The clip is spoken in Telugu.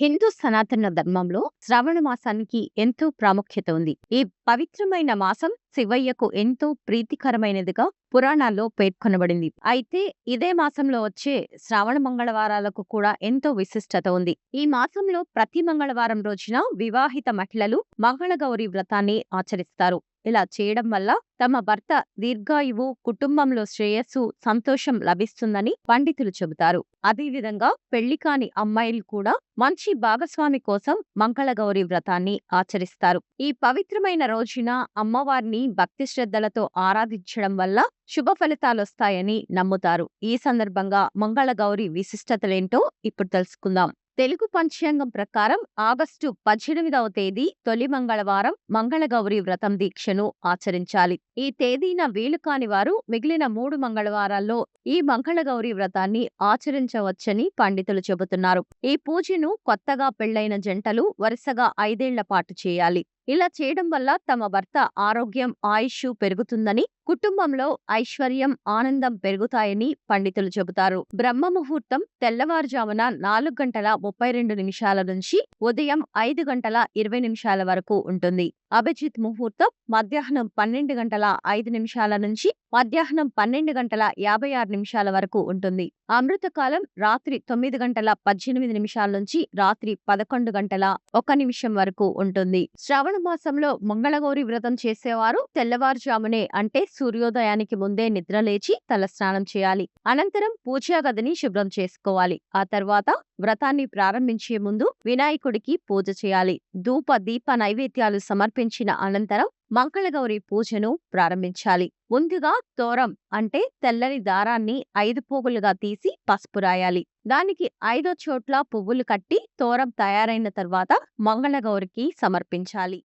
హిందూ సనాతన ధర్మంలో శ్రావణ మాసానికి ఎంతో ప్రాముఖ్యత ఉంది. ఈ పవిత్రమైన మాసం శివయ్యకు ఎంతో ప్రీతికరమైనదిగా పురాణాల్లో పేర్కొనబడింది. అయితే ఇదే మాసంలో వచ్చే శ్రావణ మంగళవారాలకు కూడా ఎంతో విశిష్టత ఉంది. ఈ మాసంలో ప్రతి మంగళవారం రోజున వివాహిత మహిళలు మంగళగౌరి వ్రతాన్ని ఆచరిస్తారు. ఇలా చేయడం వల్ల తమ భర్త దీర్ఘాయువు, కుటుంబంలో శ్రేయస్సు, సంతోషం లభిస్తుందని పండితులు చెబుతారు. అదేవిధంగా పెళ్లి కాని అమ్మాయిలు కూడా మంచి భాగస్వామి కోసం మంగళగౌరి వ్రతాన్ని ఆచరిస్తారు. ఈ పవిత్రమైన రోజున అమ్మవారిని భక్తి శ్రద్ధలతో ఆరాధించడం వల్ల శుభ ఫలితాలొస్తాయని నమ్ముతారు. ఈ సందర్భంగా మంగళగౌరి విశిష్టతలేంటో ఇప్పుడు తెలుసుకుందాం. తెలుగు పంచాంగం ప్రకారం ఆగస్టు 18వ తేదీ తొలి మంగళవారం మంగళగౌరి వ్రతం దీక్షను ఆచరించాలి. ఈ తేదీన వీలు కాని వారు మిగిలిన 3 మంగళవారాల్లో ఈ మంగళగౌరి వ్రతాన్ని ఆచరించవచ్చని పండితులు చెబుతున్నారు. ఈ పూజను కొత్తగా పెళ్లైన జంటలు వరుసగా 5 ఏళ్ల పాటు చేయాలి. ఇలా చేయడం వల్ల తమ భర్త ఆరోగ్యం, ఆయుష్షు పెరుగుతుందని, కుటుంబంలో ఐశ్వర్యం, ఆనందం పెరుగుతాయని పండితులు చెబుతారు. బ్రహ్మ ముహూర్తం తెల్లవారుజామున 4:32 నుంచి ఉదయం 5:20 వరకు ఉంటుంది. అభిజిత్ ముహూర్తం మధ్యాహ్నం 12:05 నుంచి మధ్యాహ్నం 12:56 వరకు ఉంటుంది. అమృతకాలం రాత్రి 9:18 నుంచి రాత్రి 11:01 వరకు ఉంటుంది. శ్రావణ మాసంలో మంగళగౌరి వ్రతం చేసేవారు తెల్లవారుజామునే అంటే సూర్యోదయానికి ముందే నిద్రలేచి తలస్నానం చేయాలి. అనంతరం పూజా గదిని శుభ్రం చేసుకోవాలి. ఆ తర్వాత వ్రతాన్ని ప్రారంభించే ముందు వినాయకుడికి పూజ చేయాలి. ధూప దీప నైవేద్యాలు సమర్పించిన అనంతరం మంగళగౌరి పూజను ప్రారంభించాలి. ముందుగా తోరం అంటే తెల్లని దారాన్ని 5 పోగులుగా తీసి పసుపు రాయాలి. దానికి 5 చోట్ల పువ్వులు కట్టి తోరం తయారైన తర్వాత మంగళగౌరికి సమర్పించాలి.